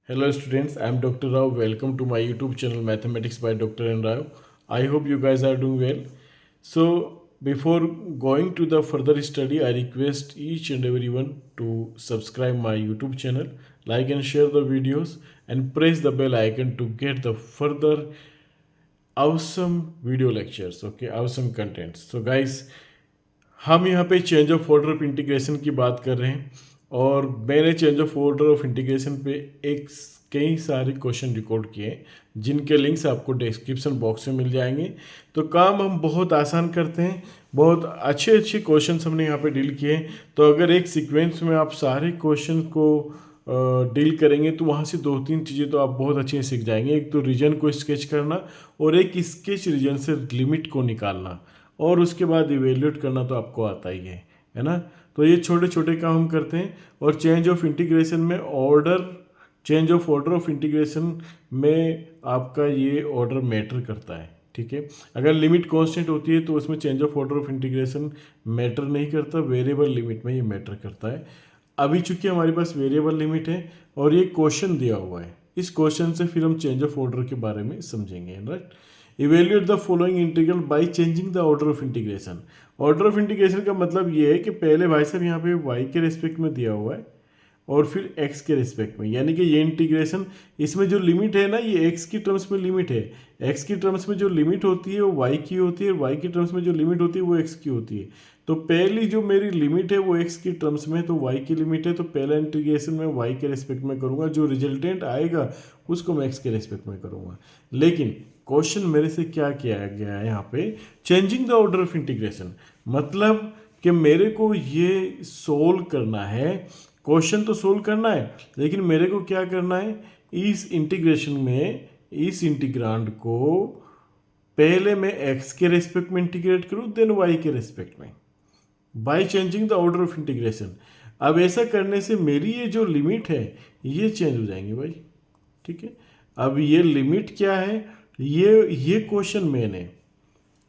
Hello students, I am Dr. Rao. Welcome to my YouTube channel Mathematics by Dr. N. Rao. I hope you guys are doing well. So before going to the further study, I request each and everyone to subscribe my YouTube channel, like and share the videos and press the bell icon to get the further awesome video lectures, okay, awesome contents. So guys, हम यहाँ पे change of order of integration की बात कर रहे हैं और मैंने change of order of integration पे एक कई सारे क्वेश्चन रिकॉर्ड किए जिनके लिंक्स आपको डिस्क्रिप्शन बॉक्स में मिल जाएंगे। तो काम हम बहुत आसान करते हैं, बहुत अच्छे अच्छे क्वेश्चंस हमने यहाँ पे डील किए हैं। तो अगर एक सीक्वेंस में आप सारे क्वेश्चन को डील करेंगे तो वहाँ से दो तीन चीज़ें तो आप बहुत अच्छे से सीख जाएंगे। एक तो रीजन को स्केच करना और एक स्केच रीजन से लिमिट को निकालना और उसके बाद इवेल्यूएट करना तो आपको आता ही है ना। तो ये छोटे छोटे काम हम करते हैं और चेंज ऑफ इंटीग्रेशन में change of order of integration में आपका ये ऑर्डर मैटर करता है, ठीक है। अगर लिमिट कांस्टेंट होती है तो उसमें change of order of integration matter नहीं करता, वेरिएबल लिमिट में ये मैटर करता है। अभी चूंकि हमारे पास वेरिएबल लिमिट है और ये क्वेश्चन दिया हुआ है, इस क्वेश्चन से फिर हम चेंज ऑफ ऑर्डर के बारे में समझेंगे, right. Evaluate the following integral by changing the order of integration. Order of integration का मतलब ये है कि पहले भाई साहब यहाँ पे y के रेस्पेक्ट में दिया हुआ है और फिर x के रेस्पेक्ट में, यानी कि ये इंटीग्रेशन, इसमें जो लिमिट है ना ये x की टर्म्स में लिमिट है, x की टर्म्स में जो लिमिट होती है वो y की होती है, y की टर्म्स में जो लिमिट होती है वो x की होती है। तो पहली जो मेरी लिमिट है वो x की टर्म्स में, तो y की लिमिट है, तो पहला इंटीग्रेशन मैं y के रेस्पेक्ट में करूँगा, जो रिजल्टेंट आएगा उसको मैं x के रेस्पेक्ट में करूँगा। लेकिन क्वेश्चन मेरे से क्या किया गया है यहाँ पे, changing the order of integration, मतलब कि मेरे को ये सोल्व करना है, क्वेश्चन तो सोल्व करना है लेकिन मेरे को क्या करना है, इस इंटीग्रेशन में इस इंटीग्रांड को पहले मैं x के रेस्पेक्ट में इंटीग्रेट करूँ देन y के रेस्पेक्ट में by changing the order of integration. अब ऐसा करने से मेरी ये जो लिमिट है ये चेंज हो जाएंगे भाई, ठीक है। अब ये लिमिट क्या है, ये क्वेश्चन मेन है,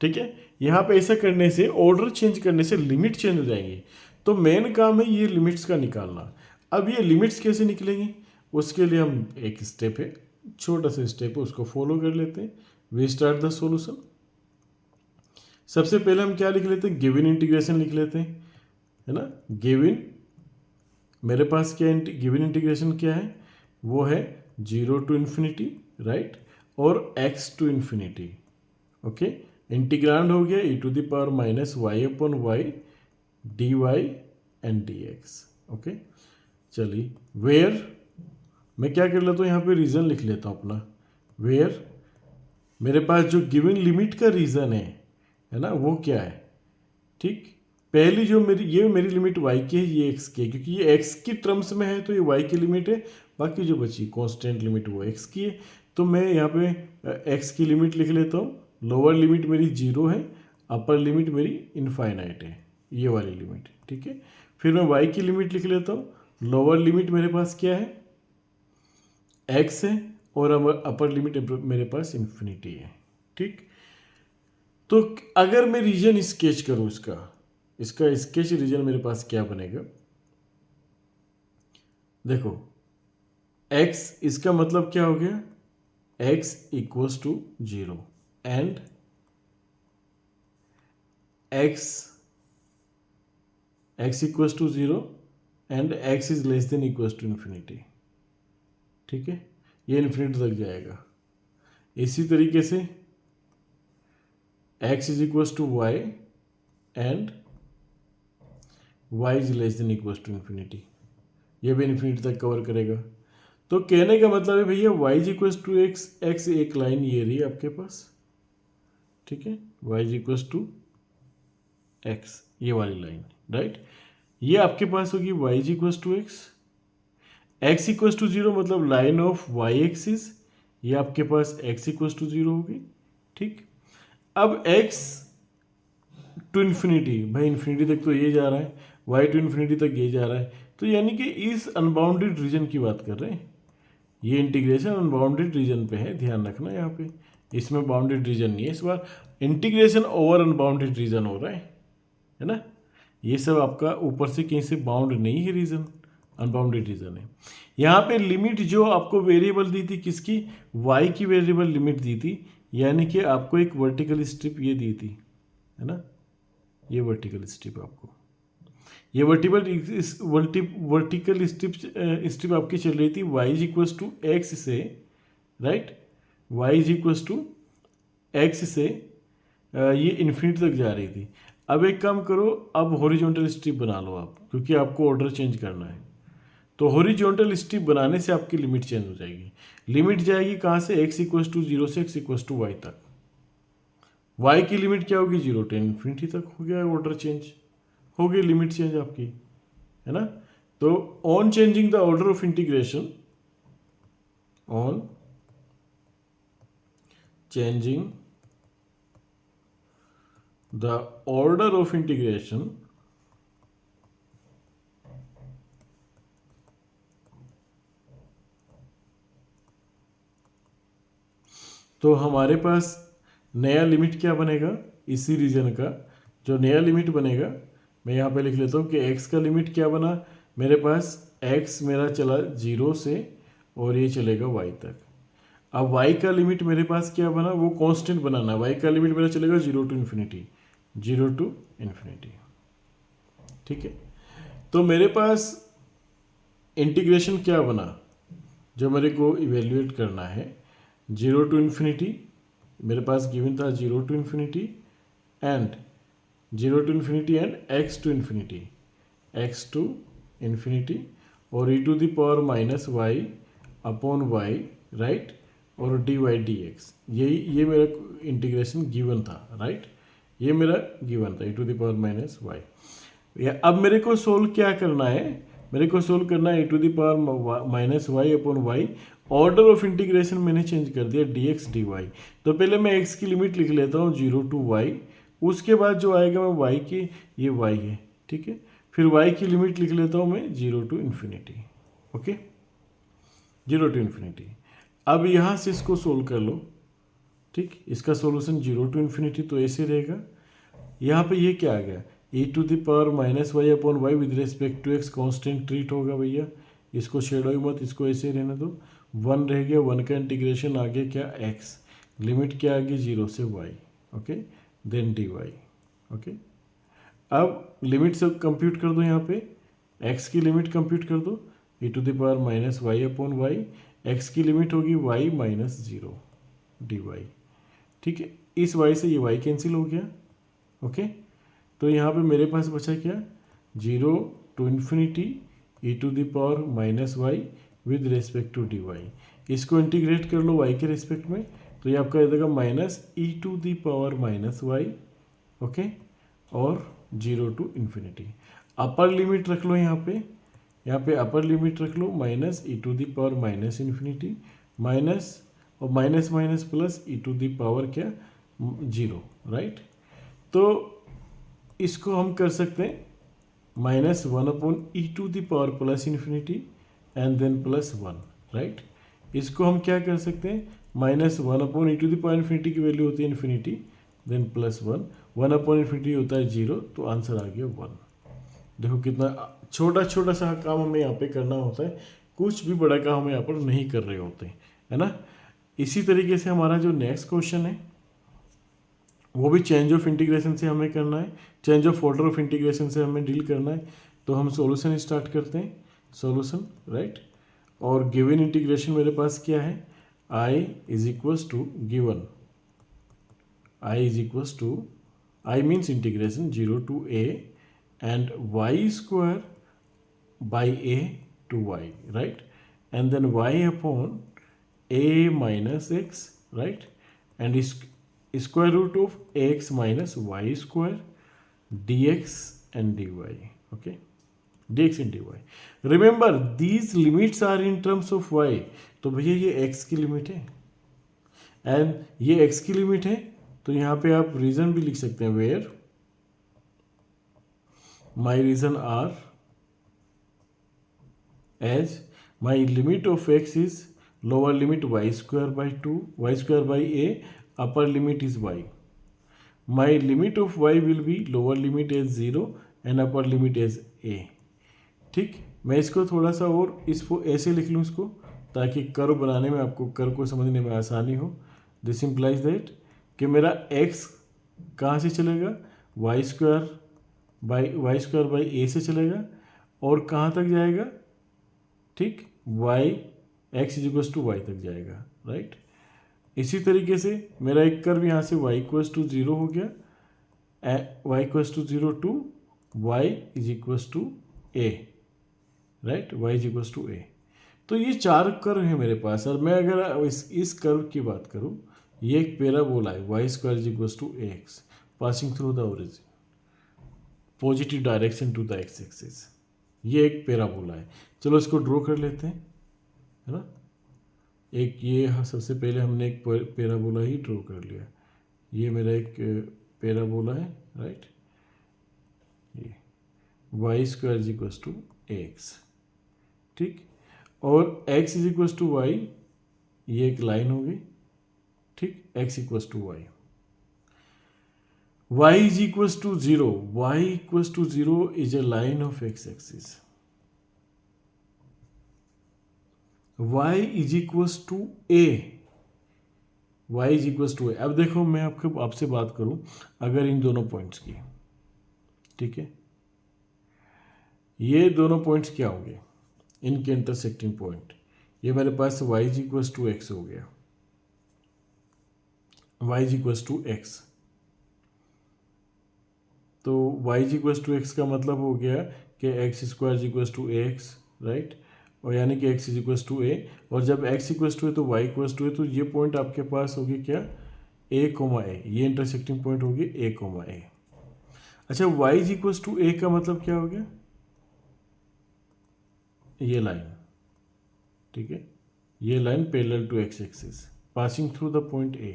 ठीक है। यहाँ पे ऐसा करने से, ऑर्डर चेंज करने से लिमिट चेंज हो जाएंगी। तो मेन काम है ये लिमिट्स का निकालना। अब ये लिमिट्स कैसे निकलेंगी, उसके लिए हम एक स्टेप है, छोटा सा स्टेप है, उसको फॉलो कर लेते हैं। We start the solution. सबसे पहले हम क्या लिख लेते हैं, गिवन इंटीग्रेशन लिख लेते हैं, है ना। गिवन, मेरे पास क्या गिवन इंटीग्रेशन क्या है, वो है 0 to इन्फिनिटी, राइट, और x to infinity, okay. Integrand हो गया e to the power minus y upon y d y and d x, okay. चलिए वेयर, मैं क्या कर लेता हूँ यहाँ पे रीज़न लिख लेता हूँ अपना। वेयर मेरे पास जो गिवन लिमिट का रीज़न है ना, वो क्या है, ठीक। पहली जो मेरी लिमिट y की है, ये x की है, क्योंकि ये x की टर्म्स में है तो ये y की लिमिट है, बाकी जो बची कांस्टेंट लिमिट वो x की है। तो मैं यहाँ पे x की लिमिट लिख लेता हूँ, लोअर लिमिट मेरी 0 है, अपर लिमिट मेरी इनफाइनाइट है, ये वाली लिमिट, ठीक है। फिर मैं y की लिमिट लिख लेता हूँ, लोअर लिमिट मेरे पास क्या है, x है, और अपर लिमिट मेरे पास इन्फिनिटी है, ठीक। तो अगर मैं रीजन स्केच करूँ इसका स्केच रीजन मेरे पास क्या बनेगा, देखो x, इसका मतलब क्या हो गया, x equals to 0 and x equals to 0 and x is less than equals to infinity, ठीक है। ये इन्फिनिटी तक जाएगा। इसी तरीके से x is equals to y and y is less than equals to infinity, ये भी इन्फिनिटी तक कवर करेगा। तो कहने का मतलब है भैया y is equals to x एक लाइन ये रही आपके पास, ठीक है, y is equals to x, ये वाली लाइन, राइट। ये आपके पास होगी y is equals to x equals to 0, मतलब लाइन ऑफ y एक्सिस, ये आपके पास x इक्वल्स टू 0 होगी, ठीक। अब x टू इन्फिनिटी, भाई इन्फिनिटी तक तो ये जा रहा है, y टू इन्फिनिटी तक ये जा रहा है, तो यानी कि इस अनबाउंडेड रीजन की बात कर रहे हैं। ये इंटीग्रेशन अनबाउंडेड रीजन पे है, ध्यान रखना यहाँ पे, इसमें बाउंडेड रीजन नहीं है, इस बार इंटीग्रेशन ओवर अनबाउंडेड रीजन हो रहा है ना। ये सब आपका ऊपर से कहीं से बाउंड नहीं है रीजन, अनबाउंडेड रीजन है। यहाँ पे लिमिट जो आपको वेरिएबल दी थी किसकी, y की वेरिएबल लिमिट दी थी, यानी कि आपको एक वर्टिकल स्ट्रिप ये दी थी, है ना, ये वर्टिकल स्ट्रिप आपको, ये वर्टिकल स्ट्रिप आपकी चल रही थी y is equals to x से, right, y is equals to x से ये इन्फिनिटी तक जा रही थी। अब एक काम करो, अब हॉरिजॉन्टल स्ट्रिप बना लो आप, क्योंकि आपको ऑर्डर चेंज करना है। तो हॉरिजॉन्टल स्ट्रिप बनाने से आपकी लिमिट चेंज हो जाएगी। लिमिट जाएगी कहाँ से, x इक्वल्स टू 0 से x इक्वल्स टू y तक। y की लिमिट क्या होगी, 0 to इन्फिनिटी तक हो गया, ऑर्डर चेंज हो गई, लिमिट चेंज आपकी, है ना। तो on changing the order of integration, on changing the order of integration, तो हमारे पास नया लिमिट क्या बनेगा, इसी रीजन का जो नया लिमिट बनेगा, मैं यहाँ पे लिख लेता हूँ कि x का लिमिट क्या बना, मेरे पास x मेरा चला 0 से और ये चलेगा y तक। अब y का लिमिट मेरे पास क्या बना, वो कांस्टेंट बनाना, y का लिमिट मेरा चलेगा 0 to इन्फिनिटी, 0 to इन्फिनिटी, ठीक है। तो मेरे पास इंटीग्रेशन क्या बना, जो मेरे को इवेल्युएट करना है, 0 to इन्फिनिटी, मेरे पास गिवन था 0 to infinity and 0 to infinity and x to infinity, x to infinity और e to the power minus y upon y, right, और dy dx, ये मेरा इंटीग्रेशन गिवन था, राइट, ये मेरा गिवन था, e to the power minus y. अब मेरे को सोल्व क्या करना है, मेरे को सोल्व करना है e to the power minus y upon y. Order of integration मैंने चेंज कर दिया dx dy। तो पहले मैं x की लिमिट लिख लेता हूँ 0 to y, उसके बाद जो आएगा मैं y की, ये y है, ठीक है, फिर y की लिमिट लिख लेता हूँ मैं 0 to infinity, okay, 0 to infinity. अब यहाँ से इसको सोल्व कर लो, ठीक, इसका सॉल्यूशन 0 to इन्फिनिटी तो ऐसे रहेगा। यहाँ पे ये क्या आ गया, e to the power minus y upon y with respect to x constant treat होगा भैया, इसको छेड़ो ही मत, इसको ऐसे रहने दो, 1 रह गया, 1 का इंटीग्रेशन आ गया क्या, x, लिमिट क्या आ गई 0 से y, okay, then dy, okay. अब लिमिट से कंप्यूट कर दो, यहाँ पे x की लिमिट कंप्यूट कर दो, e to the power minus y upon y, x की लिमिट होगी y माइनस 0 dy, ठीक है, इस y से ये y कैंसिल हो गया, ओके। तो यहाँ पे मेरे पास बचा क्या, 0 to infinity e to the power minus y with respect to dy, इसको इंटीग्रेट कर लो y के रिस्पेक्ट में, तो ये आपका देगा minus e to the power minus y, okay, और 0 to इन्फिनिटी। अपर लिमिट रख लो यहाँ पे अपर लिमिट रख लो, minus e to the power minus infinity, minus और minus minus plus e to the power क्या, 0, राइट। तो इसको हम कर सकते हैं minus 1 upon e to the power plus infinity and then plus 1, right. इसको हम क्या कर सकते हैं, minus 1 upon e to the power infinity की वैल्यू होती है infinity, then plus 1, 1 upon infinity होता है 0, तो आंसर आ गया 1। देखो कितना छोटा छोटा सा काम हमें यहाँ पे करना होता है, कुछ भी बड़ा काम हम यहाँ पर नहीं कर रहे होते, है ना। इसी तरीके से हमारा जो नेक्स्ट क्वेश्चन है वो भी चेंज ऑफ इंटीग्रेशन से हमें करना है, change of order of integration से हमें डील करना है। तो हम सॉल्यूशन स्टार्ट करते हैं, सॉल्यूशन, राइट। और गिवन इंटीग्रेशन मेरे पास क्या है, i is equals to given, i is equals to, i means integration 0 to a and y square by a to y, right, and then y upon a minus x, right, and इस square root of x minus y square dx and dy, okay, dx and dy. Remember these limits are in terms of y, तो भैया ये x की limit है and ये x की limit है, तो यहाँ पे आप रीजन भी लिख सकते हैं, where my region are as my limit of x is lower limit y square by 2, y square by a, upper limit is y. My limit of y will be lower limit as 0 and upper limit as a. ठीक, मैं इसको थोड़ा सा और इसको ऐसे लिख लूँ इसको, ताकि कर्व बनाने में आपको कर्व को समझने में आसानी हो। दिस इम्प्लाइज दैट कि मेरा x कहाँ से चलेगा, वाई स्क्वायर बाई ए से चलेगा और कहाँ तक जाएगा, ठीक, y x is equals to y तक जाएगा, राइट। इसी तरीके से मेरा एक कर्व यहाँ से y इक्वल्स टू 0 हो गया, y equals to 0 to y is equals to a, right, y is equals to a। तो ये 4 कर्व है मेरे पास, और मैं अगर इस कर्व की बात करूँ, ये एक पैराबोला है, y square is equals to a x passing through the origin positive direction to the x axis. ये एक पैराबोला है। चलो इसको ड्रॉ कर लेते हैं, है ना। एक ये सबसे पहले हमने एक पैराबोला ही ड्रॉ कर लिया। ये मेरा एक पैराबोला है, राइट। ये y square is equals to a x, ठीक, और x is equals to y, ये एक लाइन हो गई, ठीक, x equals to y. y is equals to 0, y equals to 0 is a line of x axis. y is equals to a, y is equals to a। अब देखो मैं आपसे बात करूं अगर इन दोनों पॉइंट्स की, ठीक है, ये दोनों पॉइंट्स क्या होंगे, इनके इंटरसेक्टिंग पॉइंट, ये मेरे पास y is equals to x हो गया, y is equals to x. तो y is equals to x का मतलब हो गया कि x square is equals to a x, right, और यानी कि x is equals to a, और जब x इक्वल्स टू है तो y इक्वल्स टू है, तो ये पॉइंट आपके पास होगी क्या, a कोमा ए, ये इंटरसेक्टिंग पॉइंट होगी a कोमा ए। अच्छा, y इज इक्वल्स टू ए का मतलब क्या हो गया, ये लाइन, ठीक है, ये line parallel to x axis passing through the point a,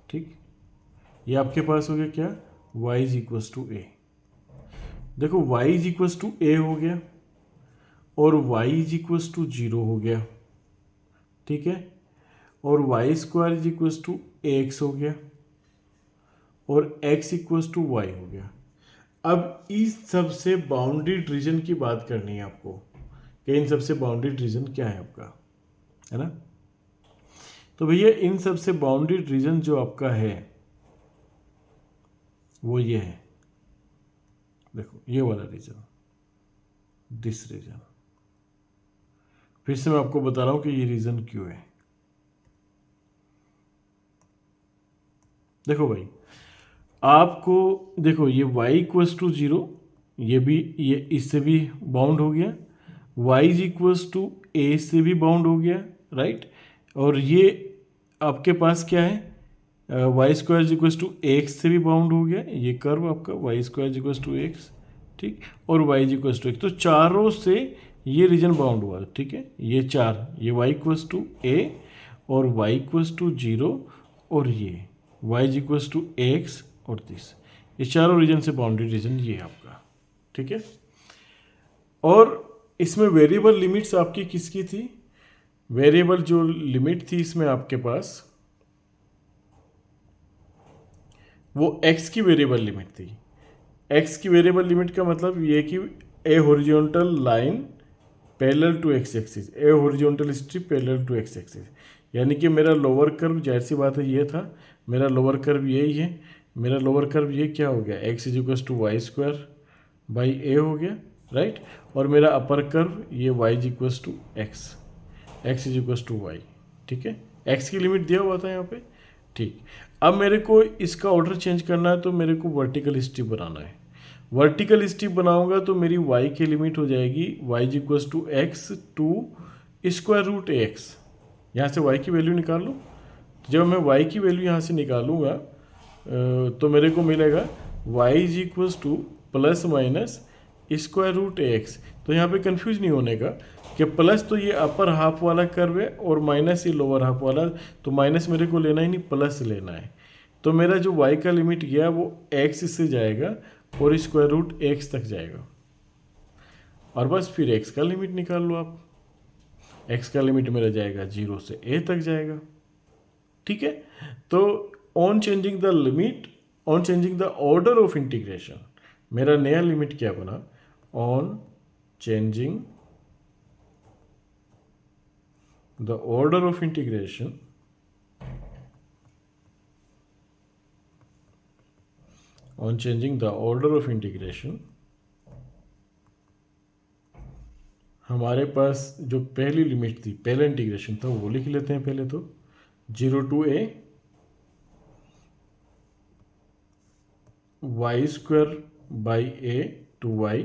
ठीक, ये आपके पास हो गया क्या, y is equals to a. देखो y is equals to a हो गया और y इज इक्वल्स टू 0 हो गया, ठीक है, और y square is equals to a x हो गया और x इक्वल्स टू वाई हो गया। अब इस सबसे बाउंड्रीड रीजन की बात करनी है आपको कि इन सबसे बाउंड्रीड रीजन क्या है आपका, है ना। तो भैया इन सबसे बाउंड्रीड रीजन जो आपका है वो ये है, देखो ये वाला रीजन, दिस रीजन। फिर से मैं आपको बता रहा हूं कि ये रीजन क्यों है। देखो भाई, आपको देखो ये y इक्वल्स टू 0, ये भी, ये इससे भी बाउंड हो गया, y इज इक्वल्स टू ए से भी बाउंड हो गया, राइट, और ये आपके पास क्या है, y square equals to x से भी बाउंड हो गया, ये कर्व आपका y square equals to x, ठीक, और वाई इक्वल्स टू एक्स। तो चारों से ये रीजन बाउंड हुआ, ठीक है, ये चार, ये वाई इक्वल्स टू ए और वाई इक्वल्स टू 0 और ये वाई इक्वल्स टू एक्स और दिस, ये चारों रीजन से बाउंड्री रीजन ये है आपका, ठीक है। और इसमें वेरिएबल लिमिट्स आपकी किसकी थी, वेरिएबल जो लिमिट थी इसमें आपके पास वो x की वेरिएबल लिमिट थी। x की वेरिएबल लिमिट का मतलब ये कि a horizontal line parallel to x axis, a horizontal strip parallel to x axis, यानी कि मेरा लोअर कर्व, जाहिर सी बात है ये था मेरा लोअर कर्व, यही है मेरा लोअर कर्व, ये क्या हो गया, x is equals to y square by a हो गया, राइट, और मेरा अपर कर्व ये y is equals to x, x is equals to y, ठीक है, x की लिमिट दिया हुआ था यहाँ पे, ठीक। अब मेरे को इसका ऑर्डर चेंज करना है, तो मेरे को वर्टिकल स्ट्रिप बनाना है। वर्टिकल स्ट्रिप बनाऊंगा तो मेरी y की लिमिट हो जाएगी y is equals to x to square root a x, यहाँ से y की वैल्यू निकाल लो। जब मैं y की वैल्यू यहाँ से निकालूंगा तो मेरे को मिलेगा y is equals to plus minus square root a x. तो यहाँ पे कंफ्यूज नहीं होने का कि प्लस तो ये अपर हाफ वाला कर्व है और माइनस ये लोअर हाफ वाला, तो माइनस मेरे को लेना ही नहीं, प्लस लेना है। तो मेरा जो y का लिमिट गया वो x से जाएगा और स्क्वायर रूट एक्स तक जाएगा, और बस फिर x का लिमिट निकाल लो आप। x का लिमिट मेरा जाएगा 0 से a तक जाएगा, ठीक है। तो on changing the limit, on changing the order of integration, मेरा नया लिमिट क्या बना, on changing the order of integration on changing the order of integration, हमारे पास जो पहली लिमिट थी, पहला इंटीग्रेशन था, वो लिख लेते हैं पहले तो 0 to a y square by a to y,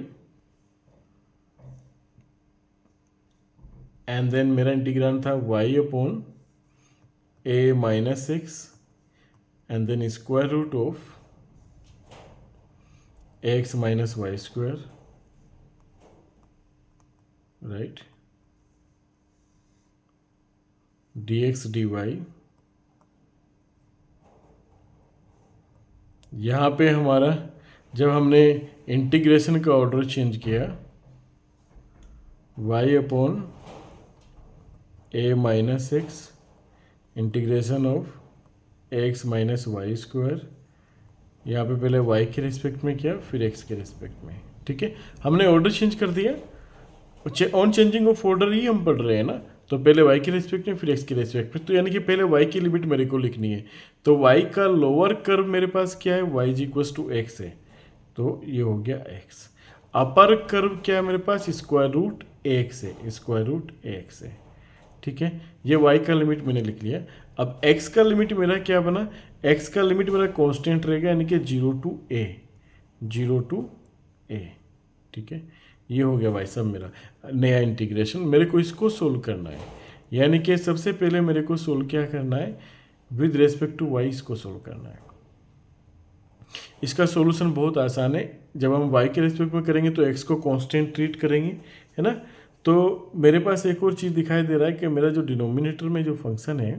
and then मेरा इंटीग्रांड था y upon a minus x and then square root of x minus y square, right, dx dy। यहाँ पे हमारा जब हमने इंटीग्रेशन का ऑर्डर चेंज किया, y upon a minus x integration of x minus y square, यहाँ पे पहले y के रिस्पेक्ट में किया फिर x के रिस्पेक्ट में, ठीक है। हमने ऑर्डर चेंज कर दिया, ऑन चेंजिंग ऑफ ऑर्डर ही हम पढ़ रहे हैं ना, तो पहले y के रिस्पेक्ट में फिर x के रिस्पेक्ट में, तो यानी कि पहले y की लिमिट मेरे को लिखनी है। तो y का लोअर कर्व मेरे पास क्या है, y is equal to x है, तो ये हो गया x। अपर कर्व क्या है मेरे पास, स्क्वायर रूट x है, स्क्वायर रूट x है, ठीक है। ये y का लिमिट मैंने लिख लिया। अब x का लिमिट मेरा क्या बना, x का लिमिट मेरा कांस्टेंट रहेगा, यानी कि 0 to a, 0 to a, ठीक है। ये हो गया भाई साहब मेरा नया इंटीग्रेशन। मेरे को इसको सोल्व करना है, यानी कि सबसे पहले मेरे को सोल्व क्या करना है, विद रेस्पेक्ट टू y इसको सोल्व करना है। इसका सॉल्यूशन बहुत आसान है, जब हम y के रेस्पेक्ट में करेंगे तो x को कांस्टेंट ट्रीट करेंगे, है ना। तो मेरे पास एक और चीज़ दिखाई दे रहा है कि मेरा जो डिनोमिनेटर में जो फंक्शन है,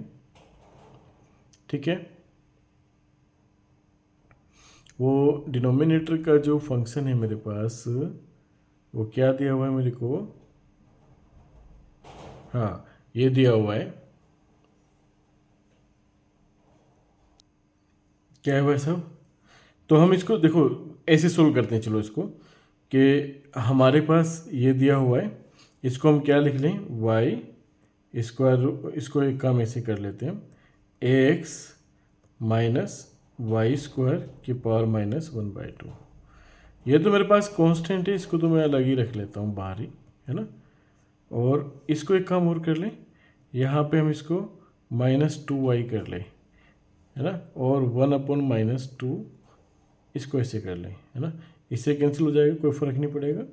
ठीक है, वो डिनोमिनेटर का जो फंक्शन है मेरे पास, वो क्या दिया हुआ है मेरे को, हाँ ये दिया हुआ है, क्या है भाई साहब। तो हम इसको देखो ऐसे सोल्व करते हैं, चलो इसको, कि हमारे पास ये दिया हुआ है, इसको हम क्या लिख लें, y स्क्वायर, इसको एक काम ऐसे कर लेते हैं, ax माइनस वाई स्क्वायर की पावर माइनस 1/2। ये तो मेरे पास कांस्टेंट है, इसको तो मैं अलग ही रख लेता हूँ बाहर ही, है ना। और इसको एक काम और कर लें, यहाँ पे हम इसको -2y कर लें, है ना, और 1/-2 इसको ऐसे कर लें, है ना। इससे कैंसिल हो जाएगा, कोई फ़र्क नहीं पड़ेगा।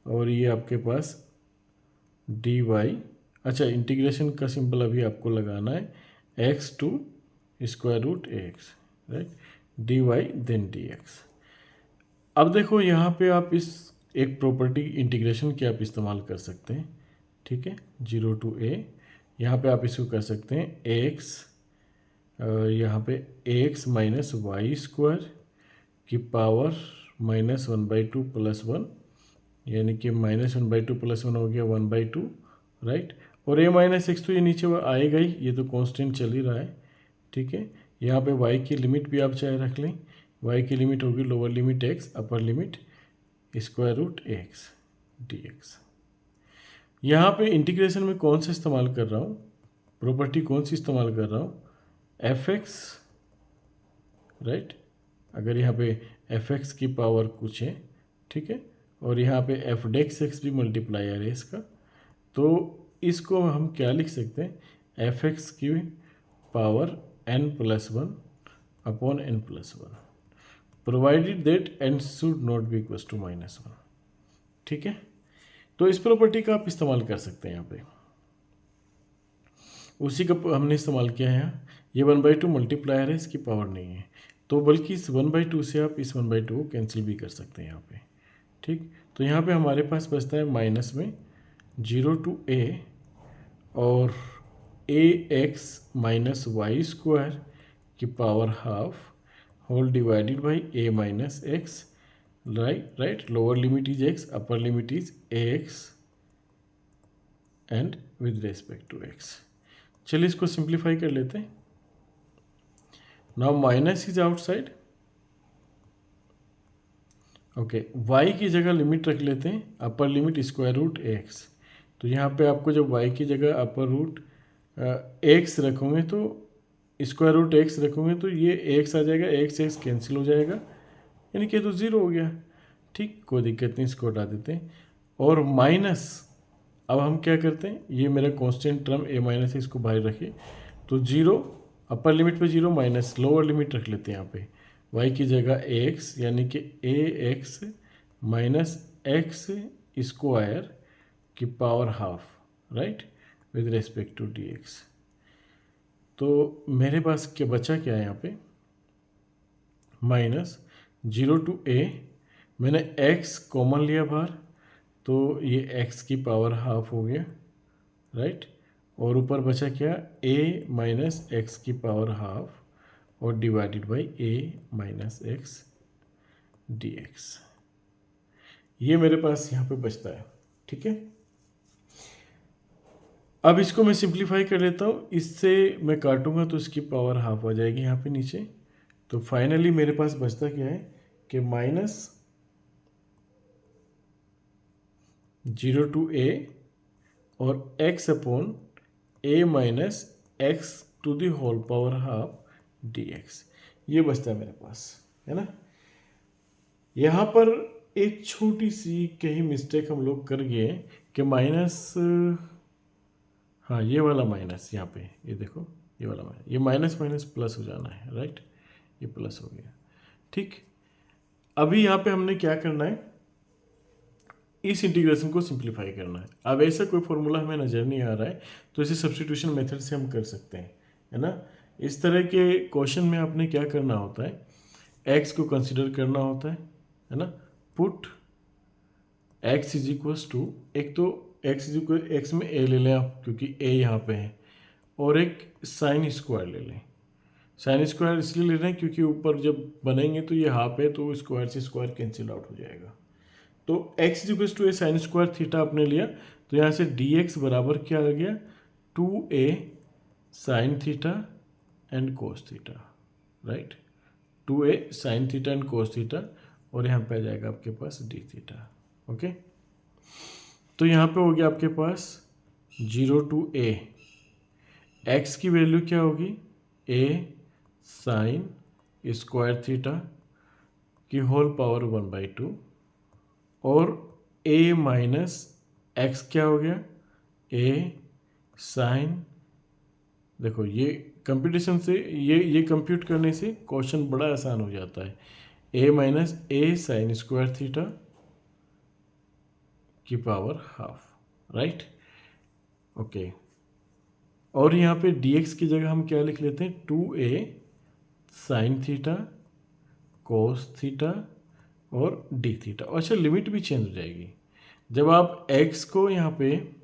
और ये आपके पास dy, अच्छा इंटीग्रेशन का सिंबल अभी आपको लगाना है, x to square root ax, right, dy then dx। अब देखो यहाँ पे आप इस एक प्रॉपर्टी इंटीग्रेशन की आप इस्तेमाल कर सकते हैं, ठीक है, 0 to a, यहाँ पे आप इसको कर सकते हैं x, यहाँ पे ax माइनस वाई स्क्वायर की पावर -1/2 + 1, यानी कि -1/2 + 1 हो गया 1/2, राइट। और a माइनस एक्स तो ये नीचे आएगा ही, ये तो कांस्टेंट चल ही रहा है, ठीक है। यहाँ पे y की लिमिट भी आप चाहे रख लें, y की लिमिट होगी lower limit x, upper limit square root x dx। यहाँ पे इंटीग्रेशन में कौन सा इस्तेमाल कर रहा हूँ, प्रॉपर्टी कौन सी इस्तेमाल कर रहा हूँ, fx, राइट। अगर यहाँ पे fx की पावर कुछ है, ठीक है, और यहाँ पे f डेक्स एक्स भी मल्टीप्लायर है इसका, तो इसको हम क्या लिख सकते हैं, fx की power n+1 upon n+1, provided that n should not be equal to -1, ठीक है। तो इस प्रॉपर्टी का आप इस्तेमाल कर सकते हैं यहाँ पे, उसी का हमने इस्तेमाल किया है यहाँ। ये 1/2 मल्टीप्लायर है, इसकी पावर नहीं है, तो बल्कि इस 1/2 से आप इस 1/2 को कैंसिल भी कर सकते हैं यहाँ पे, ठीक। तो यहाँ पे हमारे पास बचता है माइनस में 0 to a और ax माइनस वाई स्क्वायर की power half whole divided by a minus x, right, lower limit is x, upper limit is ax and with respect to x। चलिए इसको सिंप्लीफाई कर लेते हैं। Now minus is outside, okay, y की जगह limit रख लेते हैं, upper limit square root x. तो यहाँ पे आपको जब y की जगह अपर रूट एक्स रखोगे तो स्क्वायर रूट एक्स रखोगे तो ये एक्स आ जाएगा, एक्स एक्स कैंसिल हो जाएगा, यानी कि तो ज़ीरो हो गया। ठीक, कोई दिक्कत नहीं, इसको हटा देते हैं। और माइनस, अब हम क्या करते हैं, ये मेरा कांस्टेंट टर्म ए माइनस है, इसको बाहर रखिए। तो जीरो, अपर लिमिट पे जीरो, माइनस लोअर लिमिट रख लेते हैं यहाँ पे, y की जगह एक्स, यानी कि a x minus x square की power half, right, with respect to d x. तो मेरे पास क्या बचा, क्या है यहाँ पे, माइनस जीरो टू ए, मैंने x कॉमन लिया बाहर, तो ये x की पावर हाफ हो गया, राइट। और ऊपर बचा क्या, a माइनस एक्स की पावर हाफ और divided by a minus x D x. ये मेरे पास यहाँ पे बचता है, ठीक है। अब इसको मैं सिंप्लीफाई कर लेता हूँ, इससे मैं काटूंगा तो इसकी पावर हाफ आ जाएगी यहाँ पे नीचे। तो फाइनली मेरे पास बचता क्या है कि माइनस जीरो टू ए और x upon a minus x to the whole power half d x, ये बचता है मेरे पास, है ना। यहाँ पर एक छोटी सी कहीं मिस्टेक हम लोग कर गए कि माइनस, हाँ ये वाला माइनस यहाँ पे, ये देखो ये वाला माइनस, ये माइनस माइनस प्लस हो जाना है, राइट, ये प्लस हो गया। ठीक, अभी यहाँ पे हमने क्या करना है, इस इंटीग्रेशन को सिंप्लीफाई करना है। अब ऐसा कोई फॉर्मूला हमें नज़र नहीं आ रहा है, तो इसे सब्स्टिट्यूशन मेथड से हम कर सकते हैं, है ना। इस तरह के क्वेश्चन में आपने क्या करना होता है, एक्स को कंसिडर करना होता है ना। Put x is equals to, एक तो एक्स इज इक्वल, एक्स में ए ले लें आप क्योंकि ए यहाँ पे है, और एक साइन स्क्वायर ले लें। साइन स्क्वायर इसलिए ले रहे हैं क्योंकि ऊपर जब बनेंगे तो ये हाफ है, तो स्क्वायर से स्क्वायर कैंसिल आउट हो जाएगा। तो x is equals to a sine square theta आपने लिया, तो यहाँ से dx बराबर क्या आ गया, 2a sine theta and cos theta, right, 2a sine theta and cos theta, और यहाँ पे आ जाएगा आपके पास डी थीटा। ओके, तो यहाँ पे हो गया आपके पास 0 टू a, x की वैल्यू क्या होगी, a साइन स्क्वायर थीटा की होल पावर 1/2, और a माइनस एक्स क्या हो गया, a साइन, देखो ये कंप्यूटेशन से, ये कंप्यूट करने से क्वेश्चन बड़ा आसान हो जाता है, a minus A sine square theta की पावर हाफ, राइट। ओके, और यहाँ पे dx की जगह हम क्या लिख लेते हैं, 2a sine theta cos theta और डी थीटा। अच्छा, लिमिट भी चेंज हो जाएगी जब आप x को यहाँ पे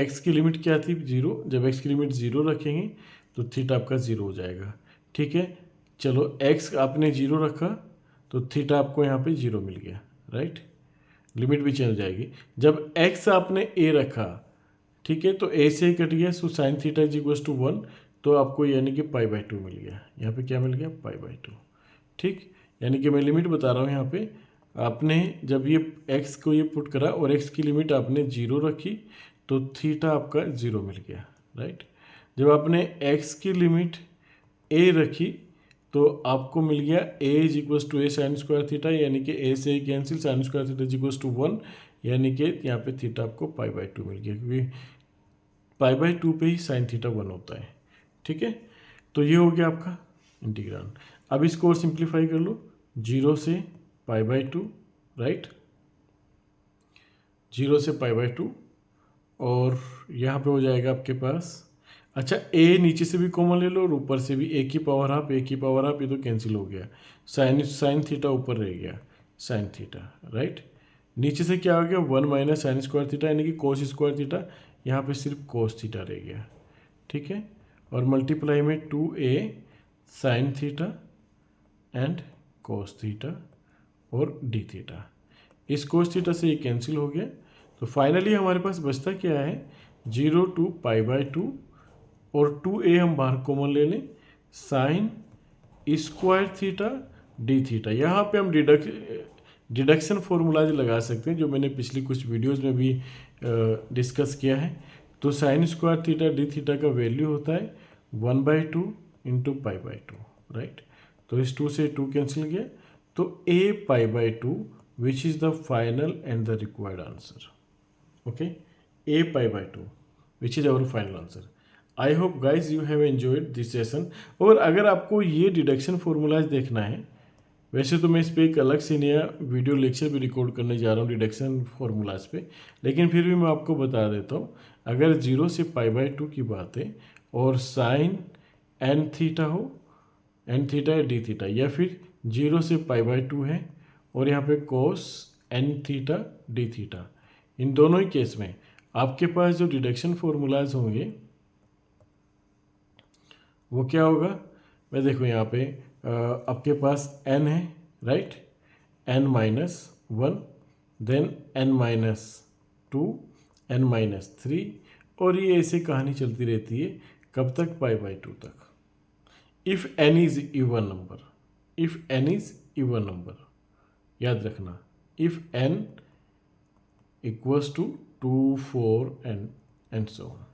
x की लिमिट क्या थी, 0, जब x की लिमिट 0 रखेंगे तो थीटा आपका 0 हो जाएगा। ठीक है, चलो x आपने 0 रखा तो थीटा आपको यहाँ पे 0 मिल गया, राइट, लिमिट भी चेंज हो जाएगी। जब x आपने a रखा, ठीक है, तो a से ही कट गया, so sine theta is equal to 1, तो आपको यानी कि π/2 मिल गया। यहाँ पे क्या मिल गया, π/2। ठीक, यानी कि मैं लिमिट बता रहा हूँ यहाँ पे, आपने जब ये x को ये पुट करा और x की लिमिट आपने 0 रखी तो थीटा आपका 0 मिल गया, राइट। जब आपने x की लिमिट a रखी तो आपको मिल गया a is equal to a sine square theta, यानी कि a से cancel, sine square theta is equal to 1, यानी कि यहाँ पे थीटा आपको π/2 मिल गया, क्योंकि π/2 पे ही साइन थीटा 1 होता है। ठीक है, तो ये हो गया आपका इंटीग्रांड। अब इसको और सिंप्लीफाई कर लो, 0 से π/2, राइट, 0 से π/2, और यहाँ पे हो जाएगा आपके पास, अच्छा a नीचे से भी कॉमन ले लो और ऊपर से भी, a की पावर हाफ, a की पावर हाफ, ये तो कैंसिल हो गया, साइन थीटा ऊपर रह गया, साइन थीटा, राइट। नीचे से क्या हो गया, 1 माइनस साइन स्क्वायर थीटा, यानी कि कोस स्क्वायर थीटा, यहाँ पे सिर्फ कोस थीटा रह गया। ठीक है, और मल्टीप्लाई में 2a sine theta and cos theta और डी थीटा, इस कोस थीटा से ये कैंसिल हो गया। तो फाइनली हमारे पास बचता क्या है, 0 टू π/2, और 2a हम बाहर कॉमन ले लें, sign square theta d theta. यहाँ पे हम डिडक्शन फॉर्मूलाज लगा सकते हैं जो मैंने पिछली कुछ वीडियोस में भी डिस्कस किया है। तो sine square theta d theta का वैल्यू होता है 1/2 into pi by two, right. तो इस 2 से 2 कैंसिल गया, तो a pi by 2 which is the final and the required answer. Okay, a pi by 2 which is our final answer. I hope guys you have enjoyed this session. और अगर आपको ये deduction formulas देखना है, वैसे तो मैं इस पर एक अलग से नया वीडियो लेक्चर भी रिकॉर्ड करने जा रहा हूँ डिडक्शन फार्मूलाज पे, लेकिन फिर भी मैं आपको बता देता हूँ। अगर 0 से पाई बाई 2 की बात है और साइन एन थीटा हो, एन थीटा या डी थीटा, या फिर 0 से पाई बाई 2 है और यहाँ पे कोस एन थीटा डी थीटा, इन दोनों ही केस में आपके पास जो डिडक्शन फॉर्मूलाज होंगे वो क्या होगा। मैं देखो यहाँ पे आपके पास n है, right, n-1, then n-2, n-3, और ये ऐसे कहानी चलती रहती है कब तक, पाई बाई 2 तक। If n is even number, if n is even number, याद रखना, if n equals to 2, 4 and so on.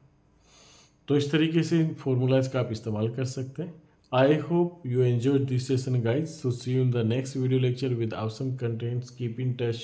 तो इस तरीके से इन फॉर्मूलाज का आप इस्तेमाल कर सकते हैं। I hope you enjoyed this session guys. So see you in the next video lecture with awesome contents. Keep in touch.